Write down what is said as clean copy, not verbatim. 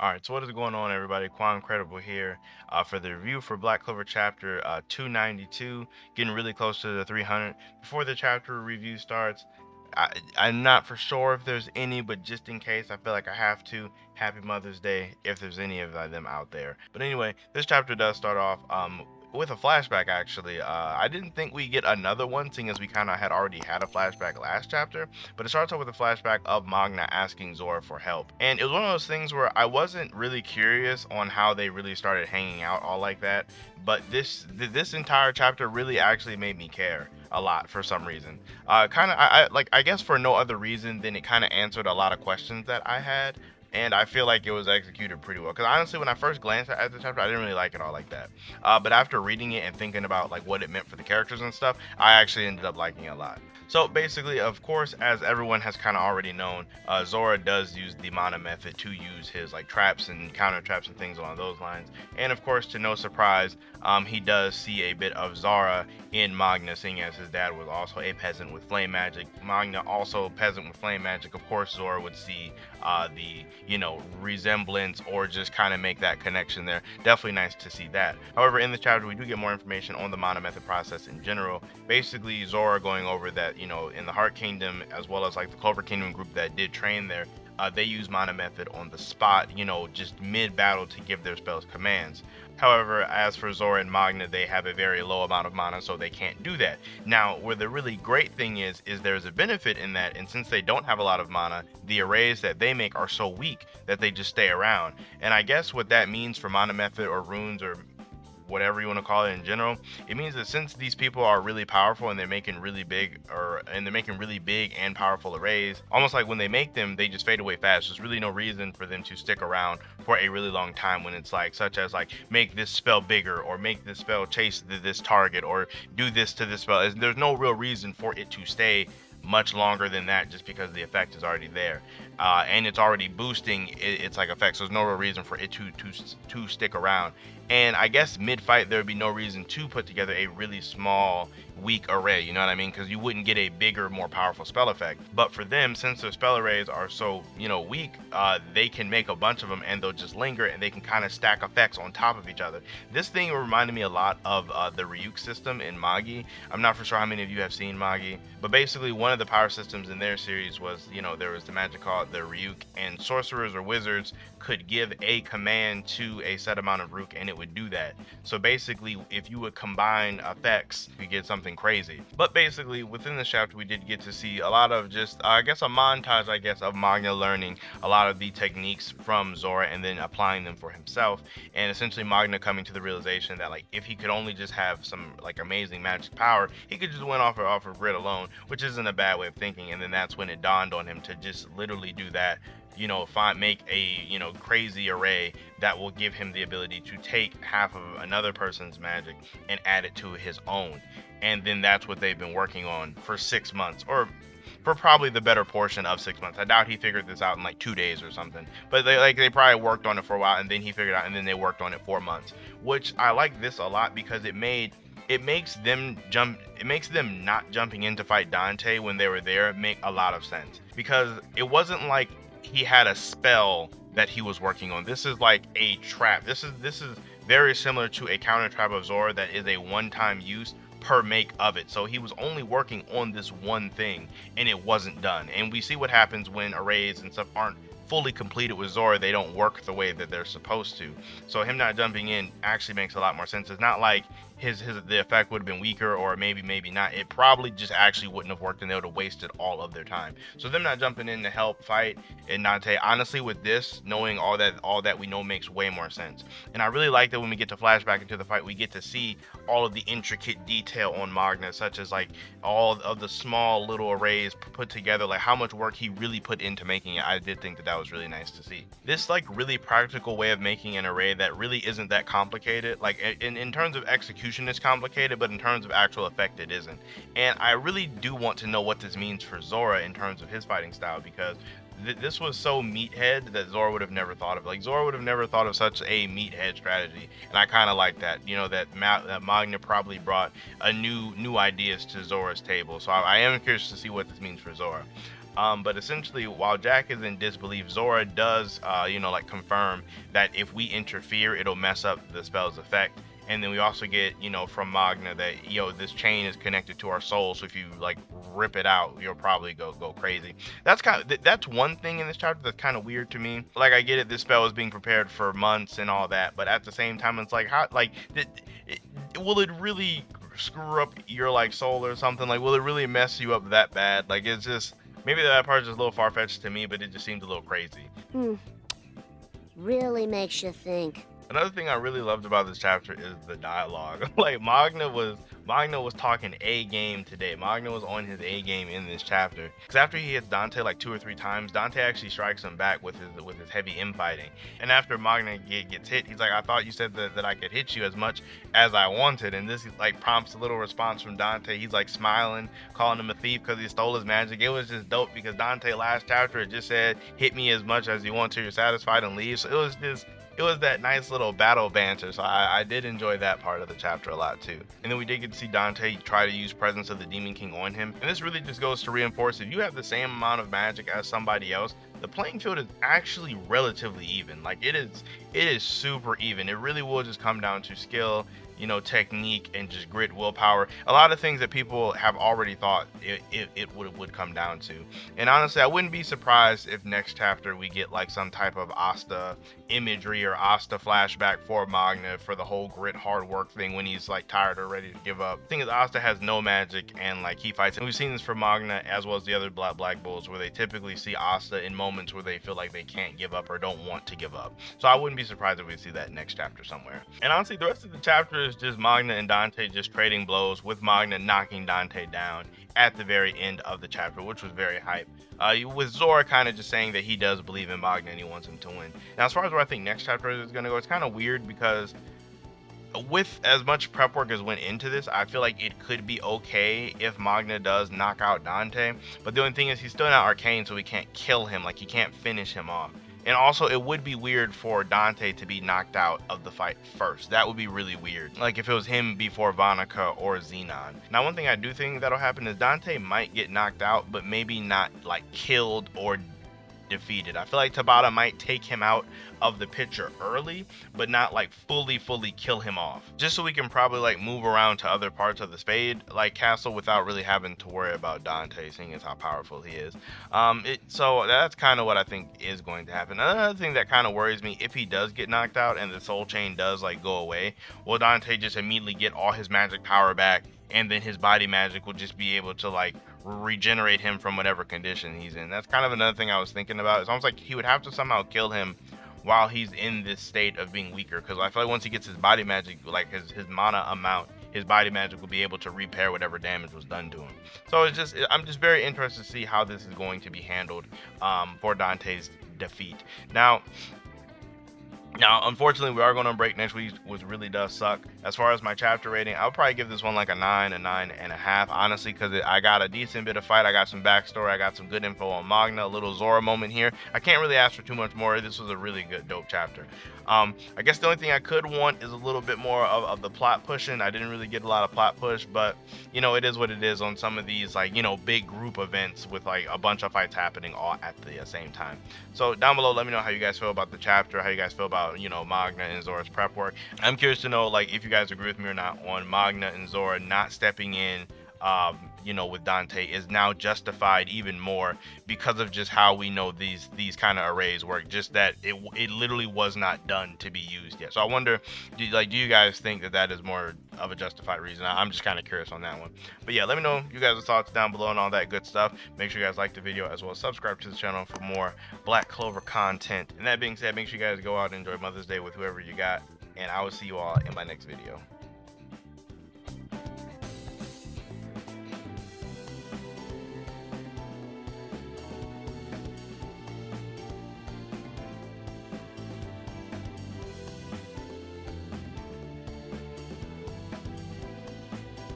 Alright, so what is going on, everybody? Quancredible here for the review for Black Clover chapter 292, getting really close to the 300. Before the chapter review starts, I'm not for sure if there's any, but just in case, I feel like I have to. Happy Mother's Day if there's any of them out there. But anyway, this chapter does start off with a flashback, actually. I didn't think we get another one, seeing as we kind of had already had a flashback last chapter. But it starts off with a flashback of Magna asking Zora for help. And it was one of those things where I wasn't really curious on how they really started hanging out all like that. But this entire chapter really actually made me care a lot for some reason. Kind of, I guess for no other reason than it kind of answered a lot of questions that I had, and I feel like it was executed pretty well. Because honestly, when I first glanced at the chapter, I didn't really like it all like that. But after reading it and thinking about like what it meant for the characters and stuff, I actually ended up liking it a lot. So basically, of course, as everyone has kind of already known, Zora does use the mana method to use his like traps and counter traps and things along those lines. And of course, to no surprise, he does see a bit of Zara in Magna, seeing as his dad was also a peasant with flame magic. Magna also a peasant with flame magic. Of course, Zora would see the resemblance or just kind of make that connection there. Definitely nice to see that. However, in this chapter, we do get more information on the mana method process in general. Basically, Zora going over that, in the Heart Kingdom, as well as like the Clover Kingdom group that did train there, they use mana method on the spot, just mid battle to give their spells commands. However, as for Zora and Magna, they have a very low amount of mana, so they can't do that. Now, where the really great thing is there's a benefit in that, and since they don't have a lot of mana, the arrays that they make are so weak that they just stay around. And I guess what that means for mana method or runes or whatever you want to call it in general, it means that since these people are really powerful and they're making really big and powerful arrays, almost like when they make them, they just fade away fast. There's really no reason for them to stick around for a really long time, when it's like such as like make this spell bigger or make this spell chase this target or do this to this spell. There's no real reason for it to stay much longer than that, just because the effect is already there, and it's already boosting its like effect, so there's no real reason for it to stick around. And I guess mid-fight there would be no reason to put together a really small weak array, you know what I mean, because you wouldn't get a bigger, more powerful spell effect. But for them, since their spell arrays are so weak, they can make a bunch of them and they'll just linger, and they can kind of stack effects on top of each other. This thing reminded me a lot of the Ryuk system in Magi. I'm not for sure how many of you have seen Magi, but basically one of the power systems in their series was, there was the magic called the Ryuk, and sorcerers or wizards could give a command to a set amount of Ryuk and it would do that. So basically, if you would combine effects, you get something crazy. But basically, within the chapter, we did get to see a lot of just, I guess, a montage, of Magna learning a lot of the techniques from Zora and then applying them for himself. And essentially, Magna coming to the realization that, like, if he could only just have some, like, amazing magic power, he could just win off of grid alone, which isn't a bad way of thinking. And then that's when it dawned on him to just literally do that. Make a crazy array that will give him the ability to take half of another person's magic and add it to his own. And then that's what they've been working on for 6 months, or for probably the better portion of 6 months. I doubt he figured this out in like 2 days or something, but they probably worked on it for a while, and then he figured out, and then they worked on it 4 months. Which I like this a lot, because it makes them not jumping in to fight Dante when they were there make a lot of sense, because it wasn't like he had a spell that he was working on. This is like a trap. This is very similar to a counter trap of Zora that is a one-time use per make of it. So he was only working on this one thing and it wasn't done. And we see what happens when arrays and stuff aren't fully completed with Zora. They don't work the way that they're supposed to. So him not jumping in actually makes a lot more sense. It's not like the effect would have been weaker, or maybe not. It probably just actually wouldn't have worked and they would have wasted all of their time. So them not jumping in to help fight and Dante, honestly, with this, knowing all that we know, makes way more sense. And I really like that when we get to flashback into the fight, we get to see all of the intricate detail on Magna, such as like all of the small little arrays put together, like how much work he really put into making it. I did think that was really nice to see. This like really practical way of making an array that really isn't that complicated. Like in terms of execution, it's complicated, but in terms of actual effect, it isn't. And I really do want to know what this means for Zora in terms of his fighting style, because this was so meathead that Zora would have never thought of. Like, Zora would have never thought of such a meathead strategy, and I kind of like that. That Magna probably brought a new ideas to Zora's table. So I am curious to see what this means for Zora. But essentially, while Jack is in disbelief, Zora does, like confirm that if we interfere, it'll mess up the spell's effect. And then we also get, from Magna that, this chain is connected to our soul. So if you like rip it out, you'll probably go crazy. That's one thing in this chapter that's kind of weird to me. Like, I get it, this spell is being prepared for months and all that, but at the same time, it's like, how, like, will it really screw up your like soul or something? Like, will it really mess you up that bad? Like, it's just, maybe that part is just a little far-fetched to me, but it just seems a little crazy. Really makes you think. Another thing I really loved about this chapter is the dialogue. Like, Magna was talking A game today. Magna was on his A game in this chapter. Because after he hits Dante like 2 or 3 times, Dante actually strikes him back with his heavy infighting. And after Magna gets hit, he's like, I thought you said that I could hit you as much as I wanted. And this like prompts a little response from Dante. He's like smiling, calling him a thief because he stole his magic. It was just dope because Dante last chapter just said, hit me as much as you want till you're satisfied and leave. So it was that nice little battle banter, so I did enjoy that part of the chapter a lot too. And then we did get to see Dante try to use Presence of the Demon King on him, and this really just goes to reinforce, if you have the same amount of magic as somebody else, the playing field is actually relatively even. Like, it is super even. It really will just come down to skill, technique, and just grit, willpower. A lot of things that people have already thought it would come down to. And honestly, I wouldn't be surprised if next chapter we get like some type of Asta imagery or Asta flashback for Magna for the whole grit hard work thing when he's like tired or ready to give up. The thing is, Asta has no magic and like he fights, and we've seen this for Magna as well as the other Black Bulls, where they typically see Asta in moments where they feel like they can't give up or don't want to give up. So I wouldn't be surprised if we see that next chapter somewhere. And honestly, the rest of the chapter is just Magna and Dante just trading blows, with Magna knocking Dante down at the very end of the chapter, which was very hype. With Zora kind of just saying that he does believe in Magna and he wants him to win. Now, as far as where I think next chapter is going to go, it's kind of weird because with as much prep work as went into this, I feel like it could be okay if Magna does knock out Dante. But the only thing is, he's still not arcane, so he can't kill him, like he can't finish him off. And also, it would be weird for Dante to be knocked out of the fight first. That would be really weird. Like if it was him before Vanica or Xenon. Now, one thing I do think that'll happen is Dante might get knocked out, but maybe not like killed or defeated. I feel like Tabata might take him out of the picture early, but not like fully kill him off, just so we can probably like move around to other parts of the Spade like castle without really having to worry about Dante, seeing as how powerful he is. So that's kind of what I think is going to happen. Another thing that kind of worries me, if he does get knocked out and the soul chain does like go away, will Dante just immediately get all his magic power back, and then his body magic will just be able to like regenerate him from whatever condition he's in? That's kind of another thing I was thinking about. It's almost like he would have to somehow kill him while he's in this state of being weaker, because I feel like once he gets his body magic, like his mana amount, his body magic will be able to repair whatever damage was done to him. So I'm just very interested to see how this is going to be handled for Dante's defeat. Now, unfortunately, we are going on break next week, which really does suck. As far as my chapter rating, I'll probably give this one like a 9.5, honestly, because I got a decent bit of fight. I got some backstory. I got some good info on Magna, a little Zora moment here. I can't really ask for too much more. This was a really good, dope chapter. I guess the only thing I could want is a little bit more of the plot pushing. I didn't really get a lot of plot push, but, it is what it is on some of these, like, big group events with, like, a bunch of fights happening all at the same time. So down below, let me know how you guys feel about the chapter, how you guys feel about, Magna and Zora's prep work. I'm curious to know, like, if you guys agree with me or not on Magna and Zora not stepping in, with Dante is now justified even more because of just how we know these kind of arrays work, just that it literally was not done to be used yet. So I wonder, do you guys think that is more of a justified reason? I'm just kind of curious on that one. But yeah, let me know you guys' thoughts down below and all that good stuff. Make sure you guys like the video as well as subscribe to the channel for more Black Clover content. And that being said, make sure you guys go out and enjoy Mother's Day with whoever you got, and I will see you all in my next video.